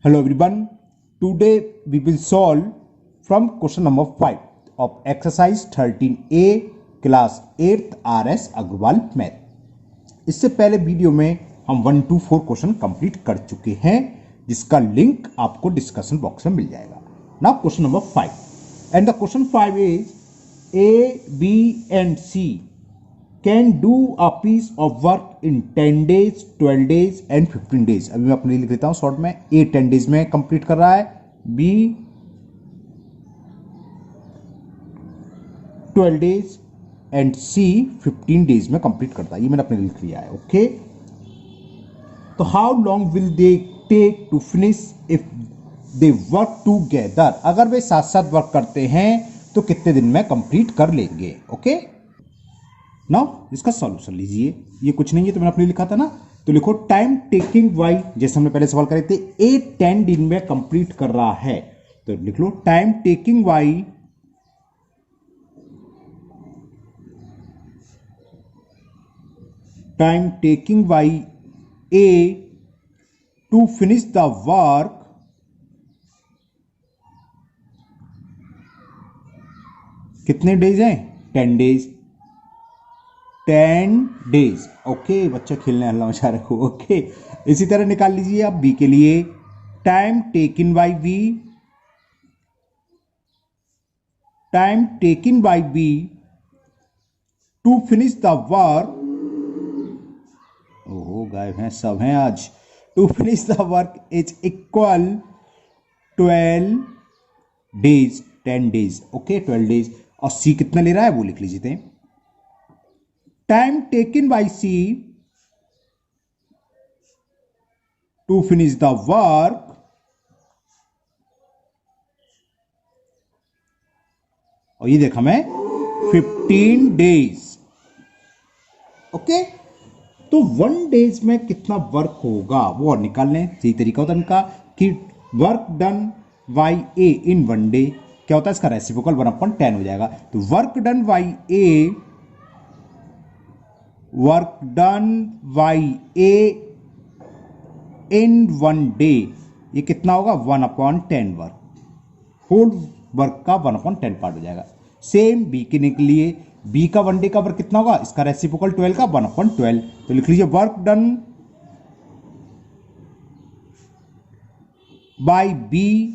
Hello everyone. Today we will solve from question number 5 of exercise 13A class 8th RS Agrawal Math. इससे पहले video में हम 1 to 4 question complete कर चुके हैं जिसका लिंक आपको डिस्कशन बॉक्स में मिल जाएगा. Now question number 5 and the question 5 is A, B and C can do a piece of work in 10 days, 12 days and 15 days. अभी मैं अपने लिए लिख देता हूं शॉर्ट में. A 10 days में कंप्लीट कर रहा है, B 12 days and C 15 days में कंप्लीट करता है. ये मैंने अपने लिए लिख लिया है. ओके, तो how long will they take to finish if they work together. अगर वे साथ साथ वर्क करते हैं तो कितने दिन में कंप्लीट कर लेंगे. ओके, नाउ इसका सॉल्यूशन लीजिए. ये कुछ नहीं है तो मैंने अपने लिखा था ना, तो लिखो टाइम टेकिंग वाई, जैसे हमने पहले सवाल करे थे. ए 10 दिन में कंप्लीट कर रहा है तो लिख लो time taking by A to finish the work कितने डेज हैं? 10 डेज. 10 डेज. ओके, बच्चा खेलने हल्ला मचा रखो. ओके, इसी तरह निकाल लीजिए आप बी के लिए. Time taking by B to finish the work. ओहो, गायब हैं, सब हैं आज. To finish the work is equal 12 days. 10 days. Okay, 12 days. और सी कितना ले रहा है वो लिख लीजिए. Time taken by C to finish the work और ये देखा मैं 15 डेज. ओके, तो 1 डेज में कितना वर्क होगा वो और निकाल लें. सही तरीका होता है इनका कि work done by A in 1 day क्या होता है, इसका रेसिप्रोकल 1/10 हो जाएगा. तो work done by A in 1 day ये कितना होगा? 1/10 वर्क. होल वर्क का 1/10 पार्ट हो जाएगा. सेम बी के लिए बी का 1 डे का वर्क कितना होगा? इसका रेसिप्रोकल 12 का 1/12. तो लिख लीजिए work done by B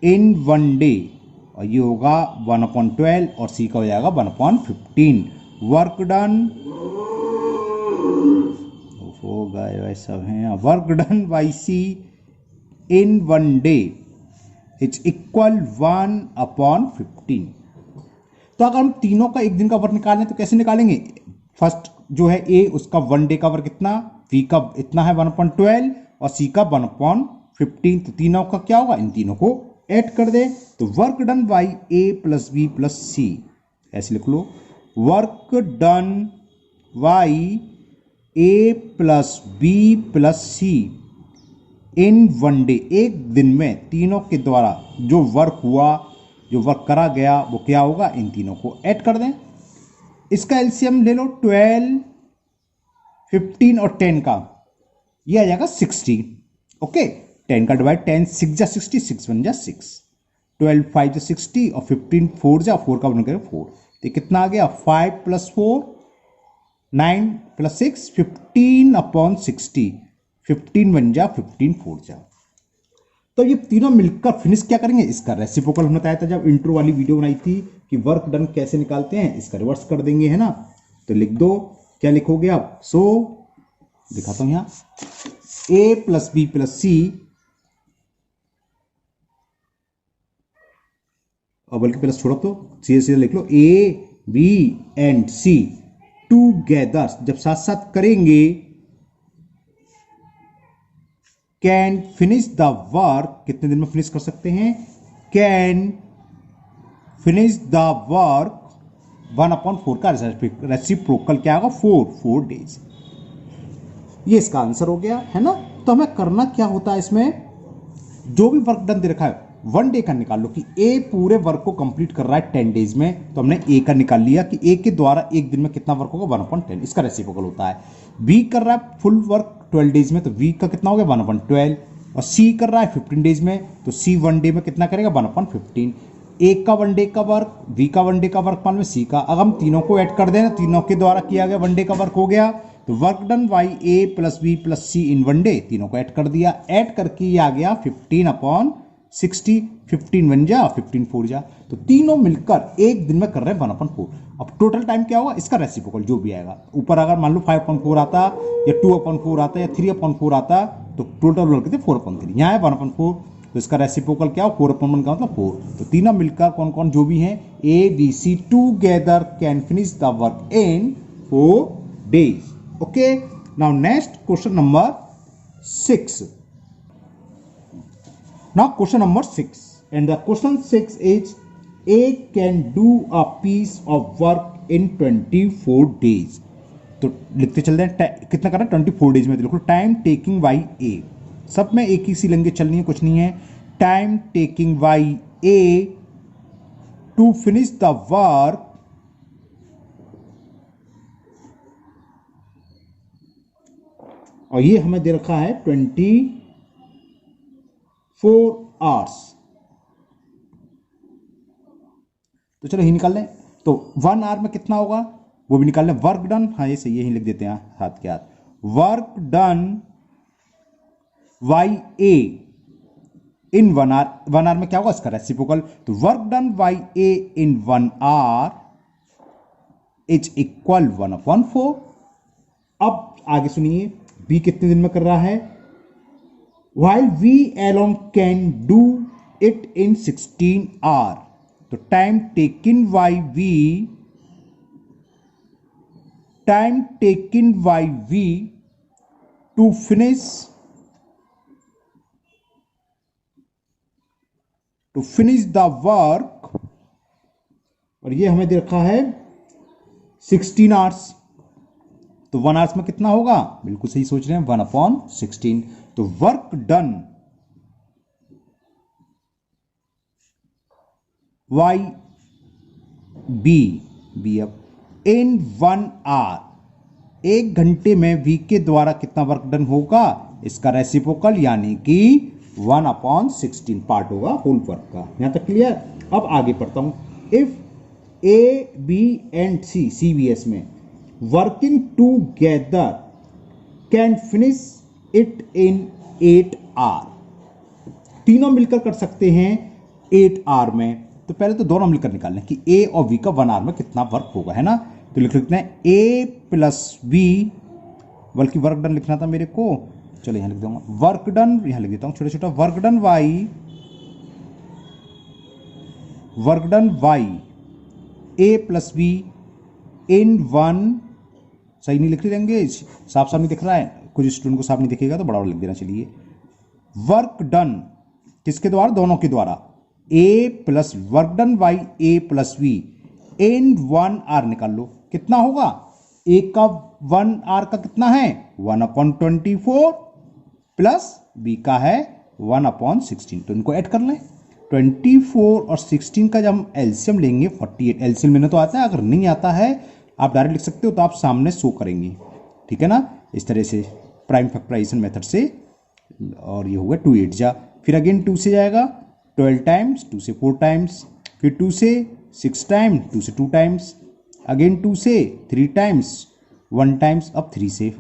in 1 day और ये होगा 1/12 और सी का हो जाएगा 1/15. वर्क डन हो गए सब हैं. Work done by C in 1 day it's equal 1/15. तो अगर हम तीनों का एक दिन का वर्क निकालें तो कैसे निकालेंगे? फर्स्ट जो है ए, उसका 1 डे का वर्क कितना, बी का इतना है 1/12 और सी का 1/15. तो तीनों का क्या होगा? इन तीनों को ऐड कर दे तो work done by A plus B plus C ऐसे लिख लो. Work done by A plus B plus C in 1 day, एक दिन में तीनों के द्वारा जो वर्क हुआ, जो वर्क करा गया वो क्या होगा? इन तीनों को ऐड कर दें. इसका एलसीएम ले लो 12, 15 और 10 का, ये आ जाएगा 60. ओके, 10 का डिवाइड 10 6 जा 60, 6 1 जा 6, 12 5 जा 60 और 15 4 जा 4 का 1 करें 4. तो कितना आ गया? 5 + 4 9 + 6 15/60. 15 1 जा 15 4 जा. तो ये तीनों मिलकर फिनिश क्या करेंगे? इसका रेसिप्रोकल हमने बताया था जब इंट्रो वाली वीडियो बनाई थी कि वर्क डन कैसे निकालते हैं. इसका रिवर्स कर देंगे, है ना. तो लिख दो, क्या लिखोगे आप? सो दिखाता हूं यहां A plus B plus C और बल्कि प्लस छोड़ो तो सीधे सीधे लिख लो A B and C together, जब साथ साथ करेंगे कैन फिनिश द वर्क, कितने दिन में फिनिश कर सकते हैं? कैन फिनिश द वर्क 1/4 का रेसिप्रोकल क्या होगा? 4 डेज. ये इसका आंसर हो गया, है ना. तो हमें करना क्या होता है इसमें, जो भी वर्क डन दे रखा है वन डे का निकाल लो कि ए पूरे वर्क को कंप्लीट कर रहा है 10 डेज में, तो हमने ए का निकाल लिया कि ए के द्वारा एक दिन में कितना वर्क होगा 1/10, इसका रेसिप्रोकल होता है। बी कर रहा है फुल वर्क 12 डेज में, तो बी का कितना हो गया 1/12, और सी कर रहा है 15 डेज में, तो सी वन डे में कितना करेगा 1/15। ए का वन डे का वर्क, बी का वन डे का वर्क, मान लो सी का, अगर हम तीनों को ऐड कर दें, तीनों के द्वारा किया गया वन डे का वर्क हो गया, तो work done by A plus B plus C in one day, तीनों को ऐड कर दिया, ऐड करके ये आ गया 15/60, 15 वन जा 15 4 जा, तो तीनों मिलकर एक दिन में कर रहे हैं 1/4। अब टोटल टाइम क्या होगा इसका रेसिप्रोकल जो भी आएगा, ऊपर अगर मान लो 5/4 आता या 2/4 आता या 3/4 आता, तो टोटल वर्क कितने 4/3, यहाँ है 1/4, तो इसका रेसिप्रोकल क्या हो 4/1 का मतलब 4। तो तीनों मिलकर कौन कौन जो भी हैं A B C together can finish the work in 4 days। Okay, now next question number 6। Now question number 6, and the question 6 is A can do a piece of work in 24 days। तो लिखते चलते हैं कितना करना है 24 days में, तो लिखो टाइम टेकिंग बाई ए, सब में एक ही सी लैंग्वेज चलनी है, कुछ नहीं है। Time taking by A to finish the work और ये हमें दे रखा है 24 आवर्स। तो चलो ये निकाल लें, तो 1 आवर में कितना होगा वो भी निकाल लें। वर्क डन, हाँ ये सही है, यही लिख देते हैं हाथ के हाथ, work done by A in 1 hour. 1 hour में क्या होगा इसका रेसिप्रोकल, तो work done by A in 1 hour is equal 1/4। अब आगे सुनिए, बी कितने दिन में कर रहा है, while we alone can do it in 16 hours। तो time taken by V to finish the work, और ये हमें दे रखा है 16 आवर्स। तो 1 आवर्स में कितना होगा, बिल्कुल सही सोच रहे हैं 1/16। तो वर्क डन वाई बी अब इन 1 आवर, 1 घंटे में वी के द्वारा कितना वर्क डन होगा, इसका रेसिप्रोकल यानी कि 1/16 पार्ट होगा होल वर्क का। यहां तक क्लियर। अब आगे पढ़ता हूं, if A B and C, CBS में working together can finish it in 8 hour. तीनों मिलकर कर सकते हैं 8 आवर में। तो पहले तो दोनों मिलकर निकाल लें कि ए और बी का 1 आवर में कितना वर्क होगा, है ना। तो लिख लेते हैं ए प्लस बी, बल्कि वर्क डन लिखना था मेरे को, चलो यहां लिख दूंगा वर्क डन, यहां लिख देता हूं छोटा छोटा, work done by A plus B in 1, सही नहीं लिख रही लैंग्वेज, साफ साफ नहीं दिख रहा है, कुछ स्टूडेंट को साफ नहीं दिखेगा तो बड़ा लिख देना। चलिए वर्क डन किसके द्वारा, दोनों के द्वारा, A plus work done by A plus B in 1 hour निकाल लो, कितना होगा, ए का 1 आवर का कितना है 1/24 प्लस बी का है 1/16। तो इनको ऐड कर लें, 24 और 16 का जब हम एलसीएम लेंगे 48, एलसीएम लेने तो आता है, अगर नहीं आता है आप डायरेक्ट लिख सकते हो, तो आप सामने शो करेंगे, ठीक है ना, इस तरह से प्राइम फैक्टराइजेशन मेथड से। और ये होगा 2 8 जा, फिर अगेन 2 से जाएगा 12 टाइम्स, 2 से 4 टाइम्स, फिर 2 से 6 टाइम्स, 2 से 2 टाइम्स, अगेन 2 से 3 टाइम्स, 1 टाइम्स, अब 3 से,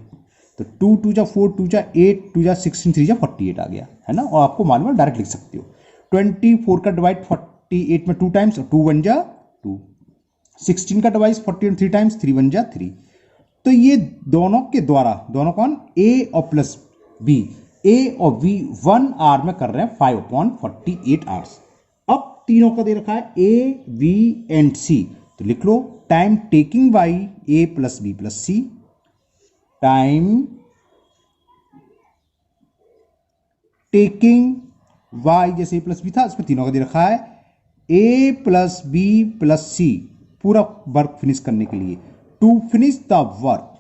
तो 2 2 जा 4, 2 जा 8, 2 जा 16, 3 जा 48 आ गया, है ना। और आपको मालूम है डायरेक्ट लिख सकते हो। 24 का डिवाइड 48 में 2 टाइम्स, 2 1 जा 2, 16 का डिवाइड 48 3 टाइम्स, 3 1 जा 3। तो ये दोनों के द्वारा, दोनों कौन, ए और प्लस बी, ए और बी 1 आवर में कर रहे हैं 5/48 आवर्स। अब तीनों का दे रखा है ए बी एंड सी, तो लिख लो time taking by A plus B plus C, time taking by, जैसे ए प्लस बी था इसमें तीनों का दे रखा है ए प्लस बी प्लस सी, पूरा वर्क फिनिश करने के लिए, टू फिनिश द वर्क।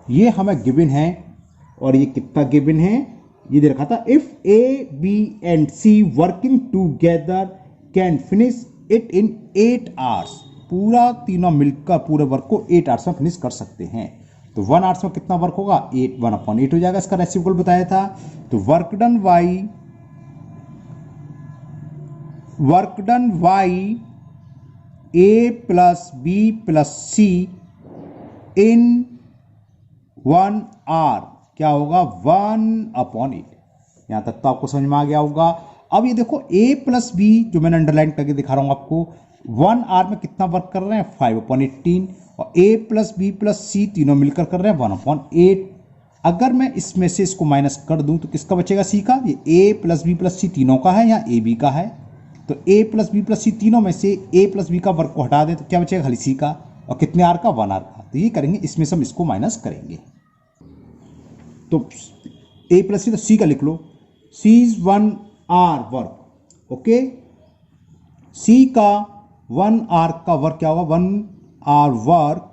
ये हमें गिवन है, और ये कितना गिवन है ये दे रखा था if A B and C working together can finish it in 8 hours, पूरा तीनों मिलकर पूरे वर्क को 8 आवर्स में फिनिश कर सकते हैं। तो 1 आवर्स में कितना वर्क होगा, 8 1/8 हो जाएगा। इसका रेसिप्रोकल बताया था। तो work done by A plus B plus C in 1 hour क्या होगा, 1/8। यहां तक तो आपको समझ में आ गया होगा। अब ये देखो a प्लस बी जो मैंने अंडरलाइन करके दिखा रहा हूं आपको, 1 आवर में कितना वर्क कर रहे हैं, 5/18, और a प्लस बी प्लस सी तीनों मिलकर कर रहे हैं 1/8। अगर मैं इसमें से इसको माइनस कर दूं तो किसका बचेगा, सी का। ये a प्लस बी प्लस सी तीनों का है, यहाँ ए बी का है। तो a प्लस बी प्लस सी तीनों में से a प्लस बी का वर्क को हटा दें तो क्या बचेगा, खाली सी का। और कितने आर का, 1 आर का। तो ये करेंगे, इसमें से हम इसको माइनस करेंगे। तो a प्लस सी, तो सी का लिख लो, सी इज 1 आर वर्क। ओके, सी का 1 आर का वर्क क्या होगा, 1 आर वर्क,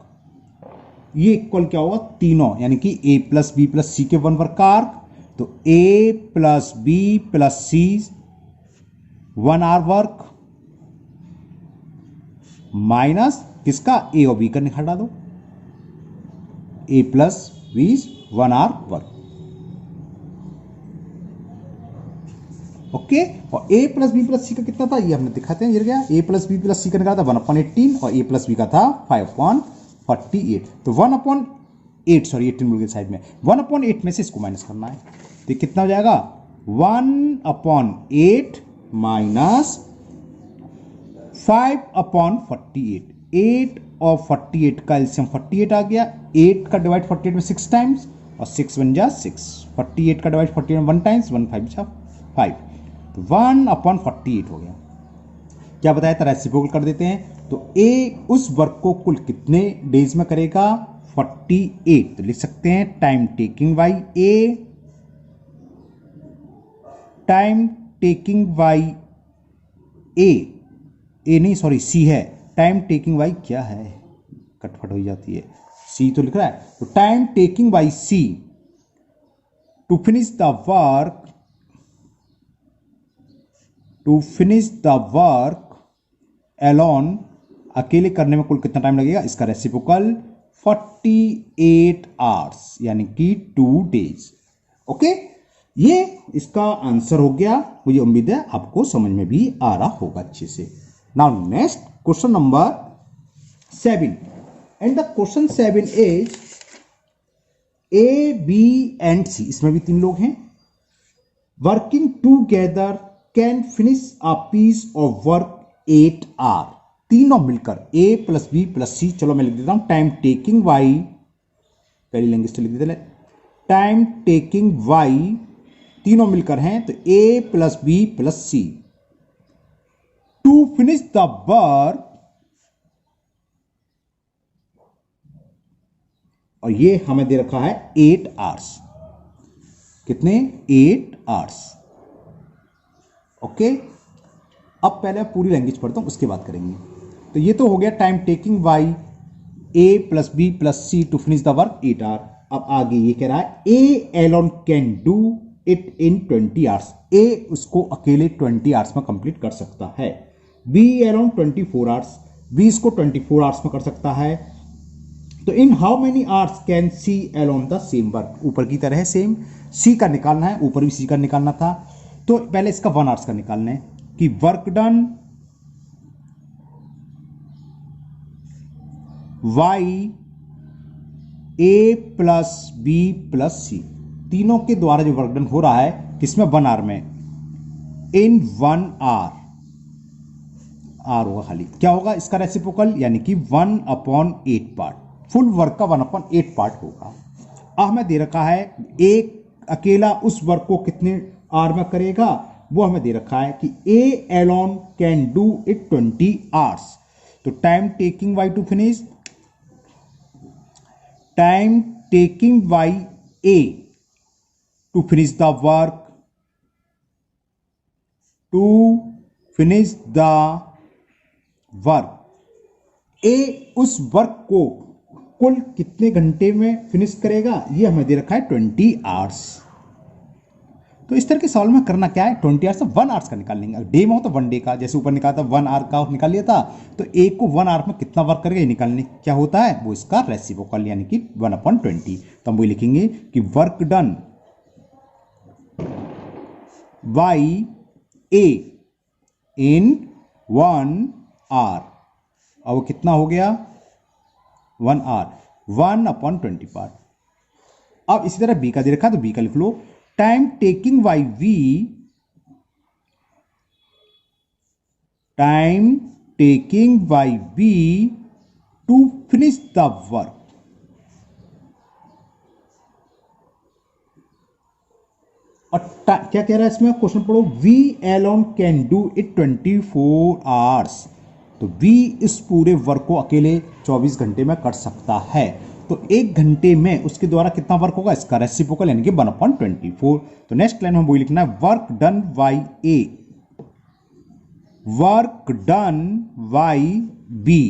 ये इक्वल क्या होगा, तीनों, यानी कि a plus B plus C के 1 वर्क का आर्क। तो a plus B plus C 1 hour work minus किसका, a और b का निकाल दो, a plus B 1 hour work. Okay, और a plus B plus C का कितना था, ये हमने दिखाते हैं, गिर गया। a plus B plus C का निकाला था 1/18 और a प्लस बी का था 5/48। तो 1/8, सॉरी 18 मिल गया साइड में, 1/8 में से इसको माइनस करना है। तो कितना हो जाएगा, 1/8 माइनस 5/48। 8 और 48 का एलसीएम 48 आ गया। 8 का डिवाइड 48 में 6 टाइम्स, और 6 1 जा 6। 48 का डिवाइड 48 में 1 टाइम्स, 1 5 जा 5। तो 1/48 हो गया। क्या बताया था, रेसिप्रोकल कर देते हैं। तो a उस वर्क को कुल कितने डेज में करेगा, 48। तो लिख सकते हैं time taking by a, time taking by A नहीं, सॉरी सी है, टाइम टेकिंग बाई क्या है, कटफट हो जाती है, सी तो लिख रहा है। तो time taking by C to finish the work alone, अकेले करने में कुल कितना टाइम लगेगा, इसका रेसिप्रोकल 48 आवर्स, यानी कि 2 डेज। ओके, ये इसका आंसर हो गया। मुझे उम्मीद है आपको समझ में भी आ रहा होगा अच्छे से। Now next question number 7, and the question 7 is A B and C, इसमें भी 3 लोग हैं, working together can finish a piece of work 8 hour. तीनों मिलकर a plus B plus C, चलो मैं लिख देता हूं, टाइम टेकिंग वाई, पहली लैंग्वेज से लिख देते हैं, टाइम टेकिंग वाई तीनों मिलकर हैं, तो a plus B plus C to finish the work, और ये हमें दे रखा है 8 आवर्स। कितने, 8 आवर्स। ओके, अब पहले पूरी लैंग्वेज पढ़ता हूं, उसके बाद करेंगे। तो ये तो हो गया time taking by a plus B plus C to finish the work 8 hour. अब आगे ये कह रहा है a alone can do it in 20 hours. a उसको अकेले 20 आवर्स में कंप्लीट कर सकता है, b एलोन 24 आवर्स, b इसको 24 आवर्स में कर सकता है। तो in how many hours can C alone the same work, ऊपर की तरह सेम c का निकालना है, ऊपर भी c का निकालना था। तो पहले इसका 1 आवर्स का निकालना है कि work done by A plus B plus सी, तीनों के द्वारा जो वर्क डन हो रहा है किसमें, 1 आवर में, इन 1 आवर, आर होगा खाली, क्या होगा इसका रेसिप्रोकल, यानी कि 1/8 पार्ट, फुल वर्क का 1/8 पार्ट होगा। अब हमें दे रखा है एक अकेला उस वर्क को कितने आवर में करेगा, वो हमें दे रखा है कि a alone can do it 20 hours. तो time taking by to finish, time taking by a to finish the work, to finish the work, a उस वर्क को कुल कितने घंटे में फिनिश करेगा, ये हमें दे रखा है 20 आवर्स। तो इस तरह के सवाल में करना क्या है, 20 आवर्स 1 आवर्स का निकाल लेंगे। डे में हो तो 1 डे का, जैसे ऊपर निकाला था 1 आवर का निकाल लिया था, तो एक को 1 आवर में कितना वर्क करेगा ये निकालने क्या होता है, वो इसका रेसिप्रोकल यानी कि 1/20। तो हम वो लिखेंगे कि work done by A in 1 hour, अब वो कितना हो गया 1 आवर, 1/20 पार्ट। अब इसी तरह बी का दे रखा है तो बी का लिख लो, time taking by B, time taking by B to finish the work. और क्या कह रहा है इसमें, क्वेश्चन पढ़ो, B alone can do it 24 hours. तो वी इस पूरे वर्क को अकेले 24 घंटे में कर सकता है। तो 1 घंटे में उसके द्वारा कितना वर्क होगा, इसका रेसिप्रोकल यानी कि 1/24। तो नेक्स्ट लाइन में वही लिखना है, work done by A, work done by B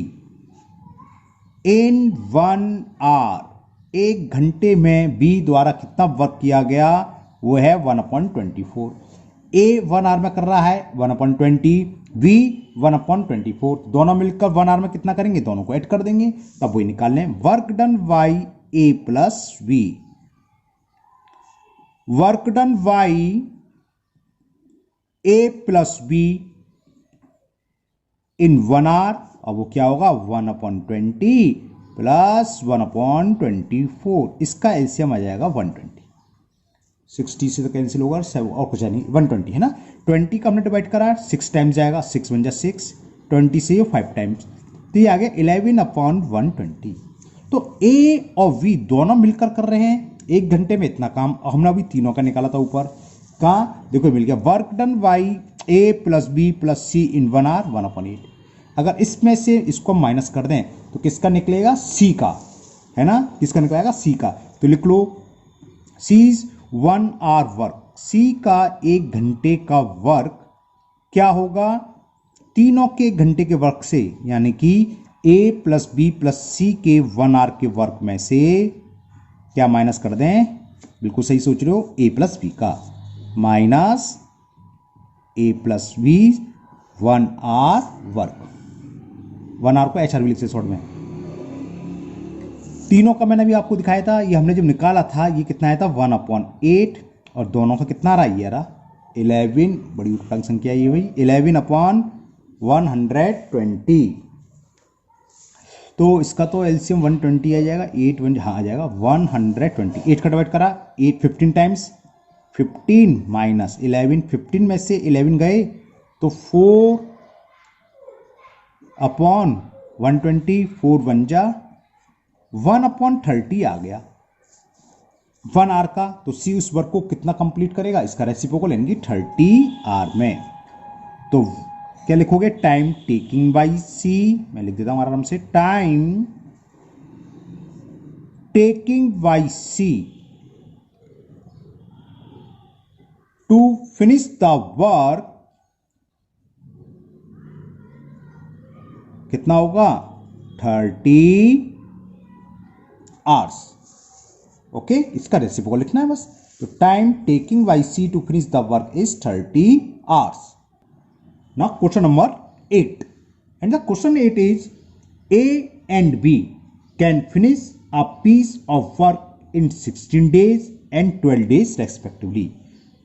in 1 hour, 1 घंटे में बी द्वारा कितना वर्क किया गया, वो है 1/24। ए 1 आवर में कर रहा है 1/20, बी 1/24, दोनों मिलकर 1 आवर में कितना करेंगे, दोनों को ऐड कर देंगे, तब वही निकाल लें, work done by A plus B, work done by A plus B in 1 hour, अब वो क्या होगा 1/20 प्लस 1/24, इसका एलसीएम आ जाएगा 120। 60 से तो कैंसिल होगा, और कुछ नहीं, 120 है ना। 20 का हमने डिवाइड करा, 6 टाइम्स जाएगा, 6 1 जा 6, 20 से 5 टाइम्स, तो ये आ गया 11/120। तो ए और वी दोनों मिलकर कर रहे हैं 1 घंटे में इतना काम। हमने अभी तीनों का निकाला था ऊपर का, देखो मिल गया, work done by A plus B plus C in 1 hour 1/8। अगर इसमें से इसको माइनस कर दें तो किसका निकलेगा, सी का, है ना, किसका निकलेगा, सी का। तो लिख लो सीज 1 आवर वर्क, सी का 1 घंटे का वर्क क्या होगा, तीनों के 1 घंटे के वर्क से, यानी कि ए प्लस बी प्लस सी के 1 आवर के वर्क में से क्या माइनस कर दें, बिल्कुल सही सोच रहे हो, ए प्लस बी का, minus A plus B 1 hour work, 1 hour को एचआर भी लिखते शॉर्ट में। तीनों का मैंने भी आपको दिखाया था, ये हमने जब निकाला था ये कितना आया था 1/8, और दोनों का कितना रहा, ये रहा 11, बड़ी उठपटांग संख्या ये हुई 11/120। तो इसका तो एलसीएम 120 आ जाएगा, 8 1 हाँ आ जाएगा 120। 8 का डिवाइड करा 8 15 टाइम्स, 15 माइनस 11, 15 में से 11 गए तो 4/120, 4 1 जा 1/30 आ गया 1 आवर का। तो सी उस वर्क को कितना कंप्लीट करेगा, इसका रेसिप्रोकल यानी 30 आवर में। तो क्या लिखोगे, टाइम टेकिंग बाई सी, मैं लिख देता हूं आराम से, time taking by C to finish the work कितना होगा 30 आवर्स। ओके, इसका रेसिप्रोकल लिखना है बस। तो time taking by C to finish the work is 30 hours. Now question number 8, and the question 8 is A and B can finish a piece of work in 16 days and 12 days respectively.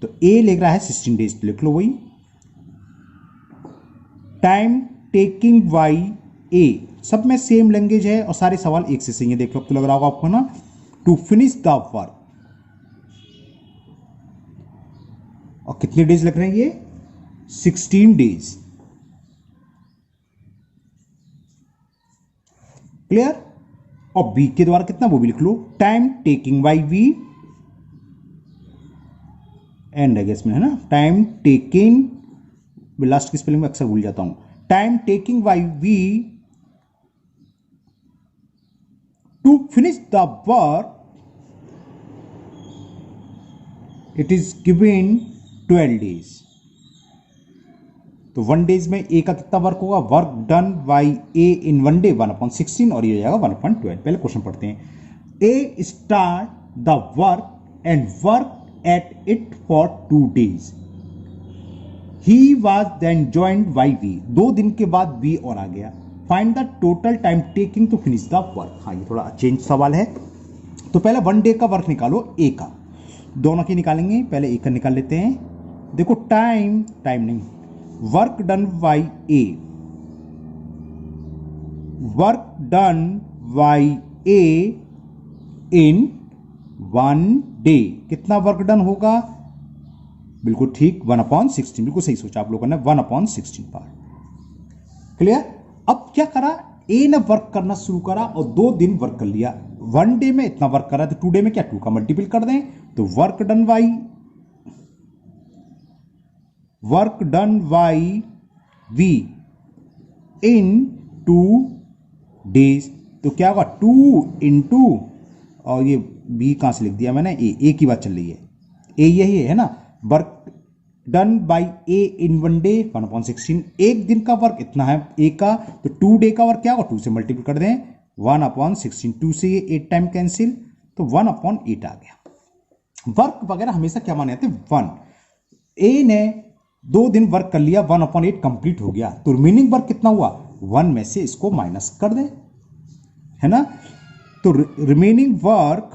तो A लिख रहा है 16 days, तो लिख लो वही, time taking by A, सब में same language है और सारे सवाल एक से सही है, देख लो तो लग रहा होगा आपको ना, टू फिनिश द वर्क, और कितने डेज लग रहे हैं ये 16 डेज। क्लियर। और बी के द्वारा कितना वो भी लिख लो, time taking by B, and I guess में है ना, टाइम टेकिंग, लास्ट की स्पेलिंग में अक्सर भूल जाता हूं, time taking by B to finish the work it is given 12 days. तो 1 डेज में ए का कितना वर्क होगा, work done by A in 1 day 1/16, और ये हो जाएगा 1/12। पहले क्वेश्चन पढ़ते हैं। A start the work and work at it for 2 days. He was then joined by V. 2 दिन के बाद V और आ गया. Find the total time taking to finish the work. हाँ, ये थोड़ा चेंज सवाल है. तो पहले 1 डे का वर्क निकालो A का. दोनों की निकालेंगे. पहले A का निकाल लेते हैं. देखो टाइम नहीं, work done by A. Work done by A in 1 day. कितना वर्क डन होगा? बिल्कुल ठीक, 1/16. बिल्कुल सही सोचा आप लोगों ने, 1/16 पार. क्लियर? अब क्या करा, ए ने वर्क करना शुरू करा और 2 दिन वर्क कर लिया. 1 डे में इतना वर्क करा तो 2 डे में क्या 2 का मल्टीपल कर दें, तो work done by we in 2 days. तो क्या होगा 2 इंटू, और ये बी कहां से लिख दिया मैंने, ए की बात चल रही है. ए यही है ना, work done by A in 1 day 1/16. एक दिन का वर्क इतना है ए का, तो 2 डे का वर्क क्या होगा, 2 से मल्टीपल कर दें, 1/16. 2 से ये 8 टाइम कैंसिल, तो 1/8 आ गया. वर्क वगैरह हमेशा क्या माने जाते हैं, 1. ए ने 2 दिन वर्क कर लिया, 1/8 कंप्लीट हो गया, तो रिमेनिंग वर्क कितना हुआ, 1 में से इसको माइनस कर दें, है ना. तो रिमेनिंग वर्क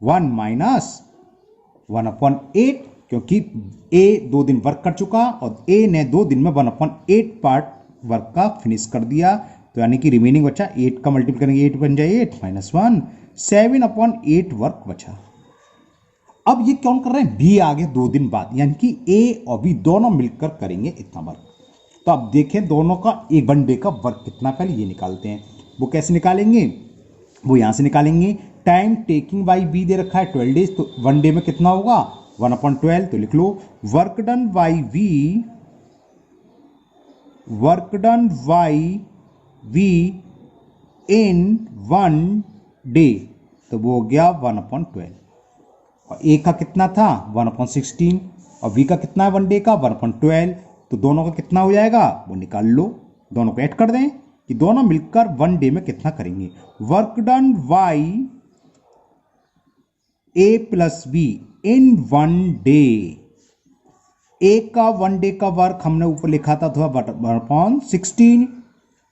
1 माइनस 1/8, क्योंकि ए 2 दिन वर्क कर चुका और ए ने 2 दिन में 1/8 पार्ट वर्क का फिनिश कर दिया. तो यानी कि रिमेनिंग बचा 8 का मल्टीपल करेंगे 8 बन जाए 8 माइनस 1, 7/8 वर्क बचा. अब ये कौन कर रहे हैं, बी आगे 2 दिन बाद, यानी कि ए और बी दोनों मिलकर करेंगे इतना वर्क. तो अब देखें दोनों का 1 डे का वर्क कितना, पहले ये निकालते हैं. वो कैसे निकालेंगे, वो यहां से निकालेंगे. टाइम टेकिंग बाई बी दे रखा है 12 डेज, तो 1 डे में कितना होगा 1/12. तो लिख लो work done by we in 1 day, तो वो हो गया 1/12. और ए का कितना था 1/16 और वी का कितना है 1 डे का 1/12. तो दोनों का कितना हो जाएगा वो निकाल लो, दोनों को ऐड कर दें कि दोनों मिलकर 1 डे में कितना करेंगे. Work done by A plus B in 1 day. A का 1 डे का वर्क हमने ऊपर लिखा था 1/16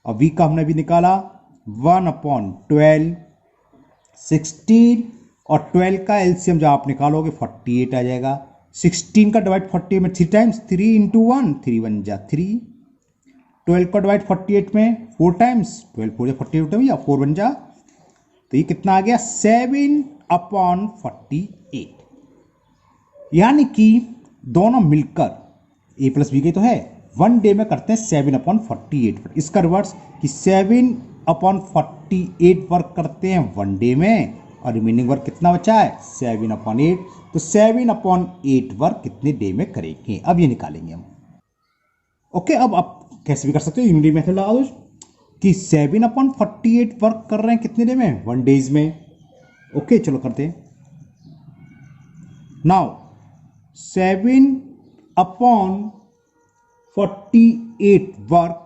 और वी का हमने भी निकाला 1/12. 16 और 12 का एलसीएम जब आप निकालोगे 48 आ जाएगा. 16 का डिवाइड 48 में 3 टाइम्स, 3 इंटू 1, 3 1 जा 3. 12 का डिवाइड 48 में 4 टाइम्स, 12 4 48 में या 4 1 जा, तो ये कितना आ गया 7/48. यानी कि दोनों मिलकर ए प्लस बी के तो है 1 डे में करते हैं 7/48. इसका रिवर्स कि 7/48 वर्क करते हैं 1 डे में और रिमेनिंग वर्क कितना बचा है 7/8. तो 7/8 वर्क कितने डे में करेंगे, अब ये निकालेंगे हम. ओके, अब आप कैसे भी कर सकते हो, यूनिटी मेथड लगा दो कि 7/48 वर्क कर रहे हैं कितने डे में 1 डेज में. ओके चलो करते हैं. Now 7/48 work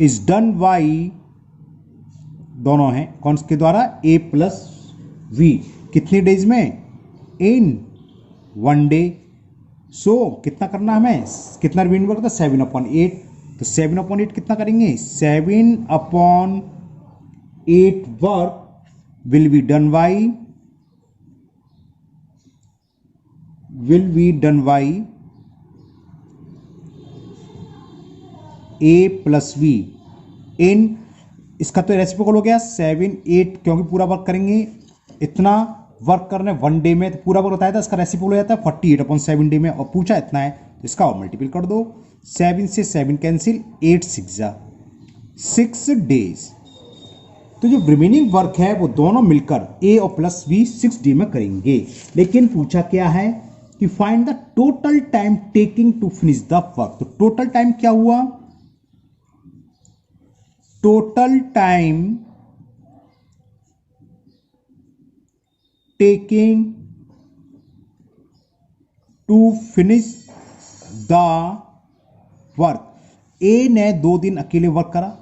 is done by, दोनों हैं कौन के द्वारा, ए प्लस वी, कितने डेज में इन 1 डे. सो कितना करना हमें, कितना रिमेनिंग वर्क था 7/8. तो 7/8 कितना करेंगे 7/8 work will be done by a plus b in, इसका तो रेसिप्रोकल हो गया 7/8, क्योंकि पूरा वर्क करेंगे इतना वर्क करने 1 डे में, तो पूरा वर्क बताया था इसका रेसिप्रोकल हो जाता है 48/7 डे में, और पूछा इतना है तो इसका और मल्टीपल कर दो. 7 से 7 कैंसिल, 8 6 जा 6 डेज. तो जो रिमेनिंग वर्क है वो दोनों मिलकर ए और प्लस बी 6 डे में करेंगे. लेकिन पूछा क्या है कि find the total time taking to finish the work. तो टोटल टाइम क्या हुआ, total time taking to finish the work. A ने 2 दिन अकेले वर्क करा,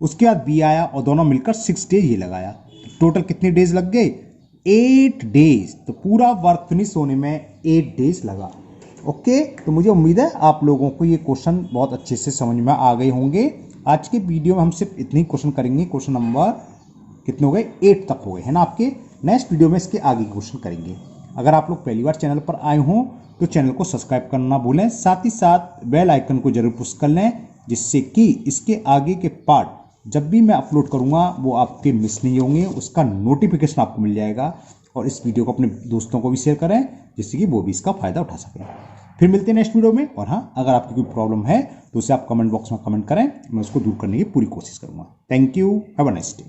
उसके बाद बी आया और दोनों मिलकर 6 डेज ये लगाया। टोटल कितने डेज लग गए? 8 डेज। तो पूरा वर्क फिनिश होने में 8 डेज लगा। ओके, तो मुझे उम्मीद है आप लोगों को ये क्वेश्चन बहुत अच्छे से समझ में आ गए होंगे। आज के वीडियो में हम सिर्फ इतने ही क्वेश्चन करेंगे। क्वेश्चन नंबर कितने हो गए? 8 तक हो गए है ना आपके। नेक्स्ट वीडियो में इसके आगे क्वेश्चन करेंगे। अगर आप लोग पहली बार चैनल पर आए हों तो चैनल को सब्सक्राइब करना ना भूलें, साथ ही साथ बेल आइकन को जरूर पुश कर लें, जिससे कि इसके आगे के पार्ट जब भी मैं अपलोड करूंगा वो आपके मिस नहीं होंगे, उसका नोटिफिकेशन आपको मिल जाएगा। और इस वीडियो को अपने दोस्तों को भी शेयर करें, जिससे कि वो भी इसका फायदा उठा सकें। फिर मिलते हैं नेक्स्ट वीडियो में। और हाँ, अगर आपकी कोई प्रॉब्लम है तो उसे आप कमेंट बॉक्स में कमेंट करें, मैं उसको दूर करने की पूरी कोशिश करूंगा। Thank you, have a nice day.